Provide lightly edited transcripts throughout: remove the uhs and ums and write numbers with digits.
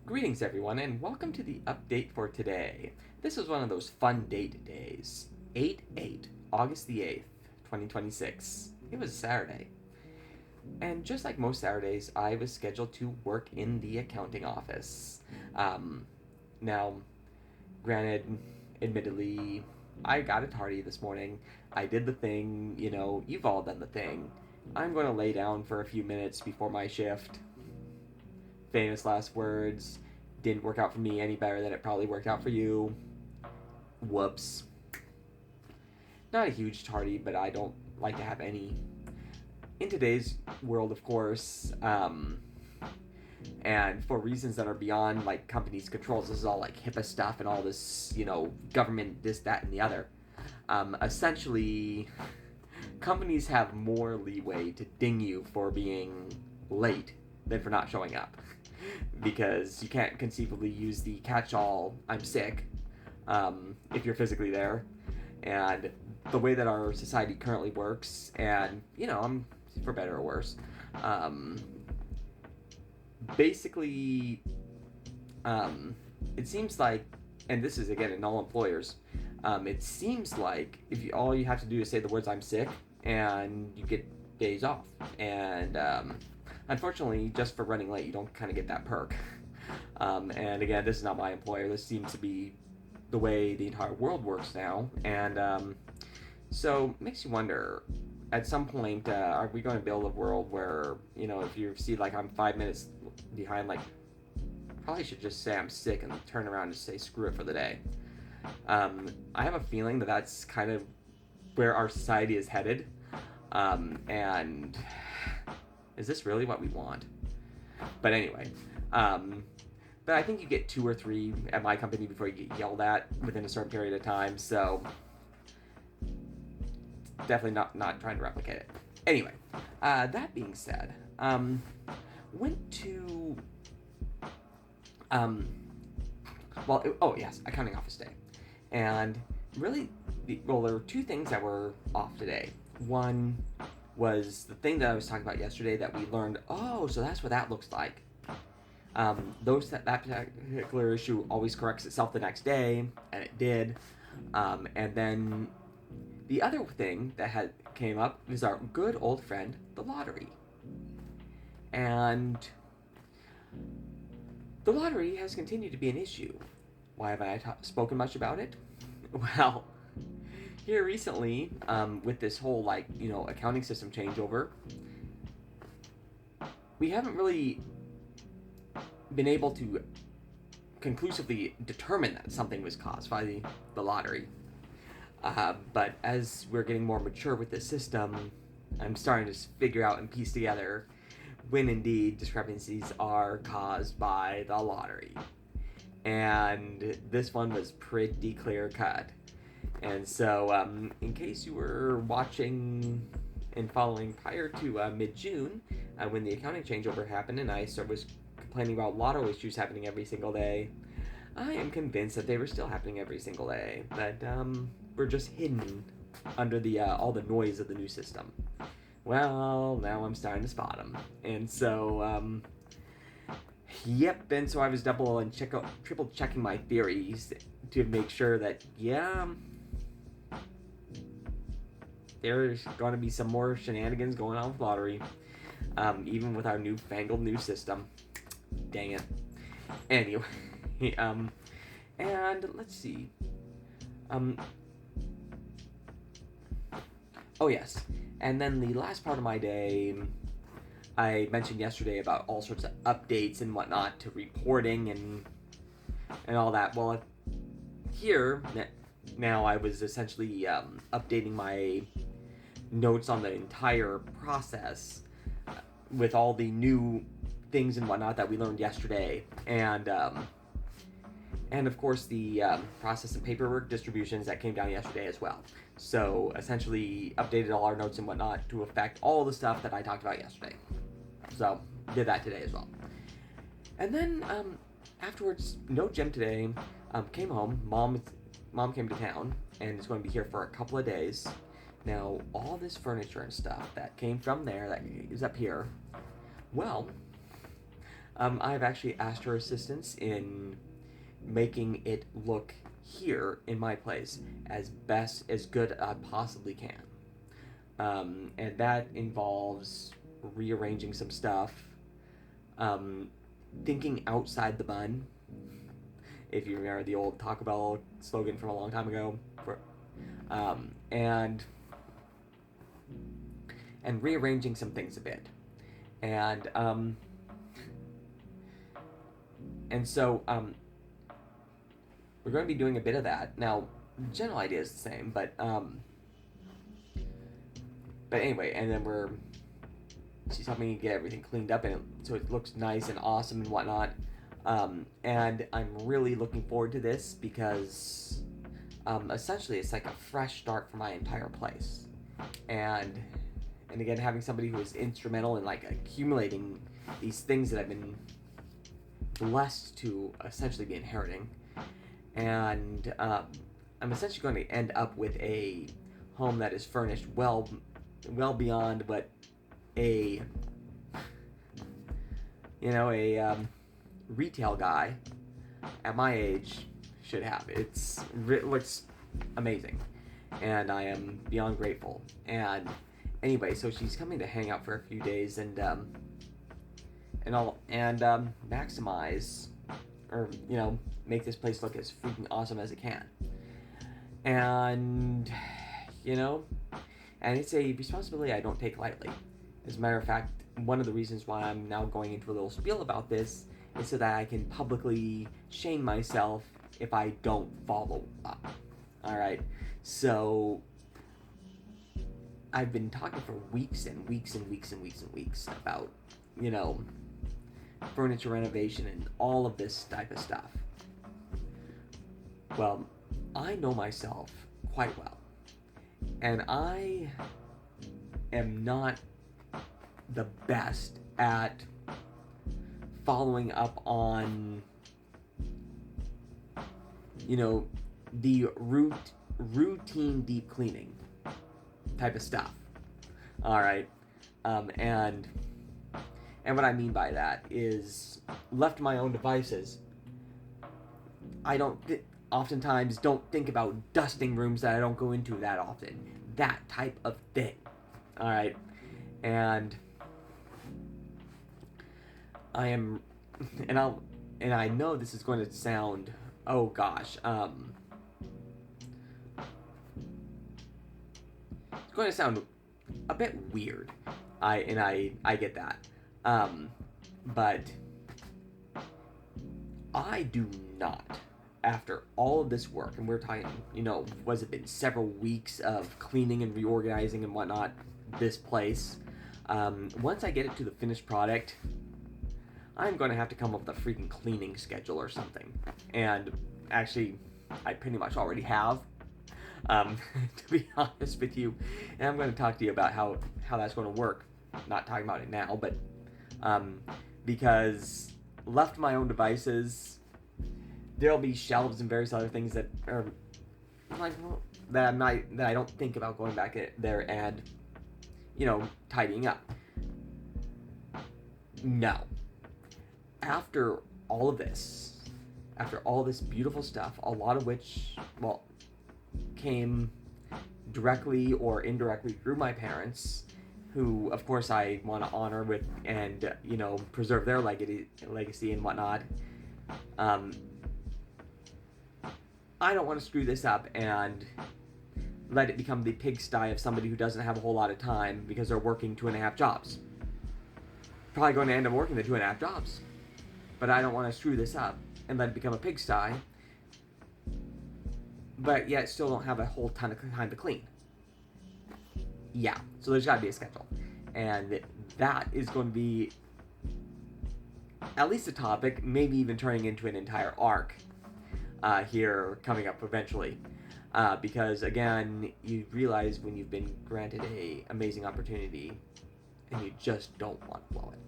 Greetings, everyone, and welcome to the update for today. This is one of those fun date days. 8 August the 8th, 2026. It was a Saturday. And just like most Saturdays, I was scheduled to work in the accounting office. Um, now, granted, admittedly, I got a tardy this morning. I did the thing, you've all done the thing. I'm going to lay down for a few minutes before my shift. Famous last words. Didn't work out for me any better than it probably worked out for you. Whoops. Not a huge tardy, but I don't like to have any. In today's world, of course, and for reasons that are beyond like companies' controls, this is all like HIPAA stuff and all this, government, this, that, and the other. Essentially, companies have more leeway to ding you for being late than for not showing up. Because you can't conceivably use the catch-all "I'm sick" if you're physically there, and the way that our society currently works, and I'm for better or worse, basically, it seems like, and this is again in all employers, it seems like if all you have to do is say the words "I'm sick" and you get days off, and unfortunately, just for running late, you don't kind of get that perk. And again, this is not my employer. This seems to be the way the entire world works now. And so it makes you wonder, at some point, are we going to build a world where, if you see like I'm 5 minutes behind, like, probably should just say I'm sick and turn around and say screw it for the day. I have a feeling that that's kind of where our society is headed. And is this really what we want? But anyway, but I think you get 2 or 3 at my company before you get yelled at within a certain period of time. So definitely not trying to replicate it. Anyway, that being said, went to accounting office day, and really, there were 2 things that were off today. One was the thing that I was talking about yesterday that we learned. Oh, so that's what that looks like. That particular issue always corrects itself the next day, and it did. And then the other thing that came up is our good old friend, the lottery. And the lottery has continued to be an issue. Why have I spoken much about it? Well, here recently, with this whole accounting system changeover, we haven't really been able to conclusively determine that something was caused by the lottery. But as we're getting more mature with this system, I'm starting to figure out and piece together when indeed discrepancies are caused by the lottery. And this one was pretty clear cut. And so, in case you were watching and following prior to mid-June, when the accounting changeover happened and I was complaining about lotto issues happening every single day, I am convinced that they were still happening every single day, but were just hidden under the all the noise of the new system. Well, now I'm starting to spot them. And so, yep, and so I was double and triple checking my theories to make sure that, yeah, there's going to be some more shenanigans going on with lottery, even with our newfangled new system. Dang it. Anyway, and let's see. Oh yes, and then the last part of my day, I mentioned yesterday about all sorts of updates and whatnot to reporting and all that. Well, here now I was essentially updating my notes on the entire process with all the new things and whatnot that we learned yesterday, and of course the process and paperwork distributions that came down yesterday as well. So essentially updated all our notes and whatnot to affect all the stuff that I talked about yesterday. So did that today as well. And then afterwards, no gym today. Came home. Mom came to town and is going to be here for a couple of days. Now all this furniture and stuff that came from there that is up here. Well, I've actually asked her assistance in making it look here in my place as good as I possibly can. And that involves rearranging some stuff, um, thinking outside the bun. If you remember the old Taco Bell slogan from a long time ago, um, and and rearranging some things a bit, and so we're going to be doing a bit of that now. The general idea is the same, but anyway, and then she's helping me get everything cleaned up and so it looks nice and awesome and whatnot. And I'm really looking forward to this because essentially it's like a fresh start for my entire place. And again, having somebody who is instrumental in like accumulating these things that I've been blessed to essentially be inheriting. And I'm essentially going to end up with a home that is furnished well beyond what a retail guy at my age should have. It looks amazing, and I am beyond grateful. And anyway, so she's coming to hang out for a few days and maximize or make this place look as freaking awesome as it can. And and it's a responsibility I don't take lightly. As a matter of fact, one of the reasons why I'm now going into a little spiel about this is so that I can publicly shame myself if I don't follow up. Alright, so I've been talking for weeks and weeks and weeks and weeks and weeks about, furniture renovation and all of this type of stuff. Well, I know myself quite well. And I am not the best at following up on, the routine deep cleaning type of stuff. All right. And what I mean by that is, left to my own devices, I oftentimes don't think about dusting rooms that I don't go into that often. That type of thing. All right. And I am, and I know this is going to sound, oh gosh, it's going to sound a bit weird. I get that. But I do not, after all of this work, and we're talking, was it been several weeks of cleaning and reorganizing and whatnot, this place, once I get it to the finished product, I'm going to have to come up with a freaking cleaning schedule or something. And actually, I pretty much already have, to be honest with you. And I'm going to talk to you about how that's going to work. Not talking about it now, but because left to my own devices, there'll be shelves and various other things that are like that I don't think about going back there and tidying up. No. After all this beautiful stuff, a lot of which, came directly or indirectly through my parents, who, of course, I want to honor with and, preserve their legacy and whatnot. I don't want to screw this up and let it become the pigsty of somebody who doesn't have a whole lot of time because they're working 2.5 jobs. Probably going to end up working the 2.5 jobs. But I don't want to screw this up and let it become a pigsty, but yet still don't have a whole ton of time to clean. Yeah, so there's got to be a schedule. And that is going to be at least a topic, maybe even turning into an entire arc here coming up eventually. Because, again, you realize when you've been granted a amazing opportunity and you just don't want to blow it.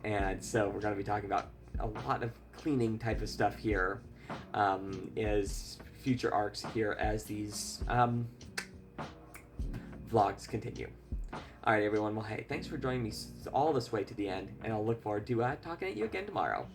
And so we're going to be talking about a lot of cleaning type of stuff here as future arcs here as these vlogs continue. All right, everyone. Well, hey, thanks for joining me all this way to the end, and I'll look forward to talking at you again tomorrow.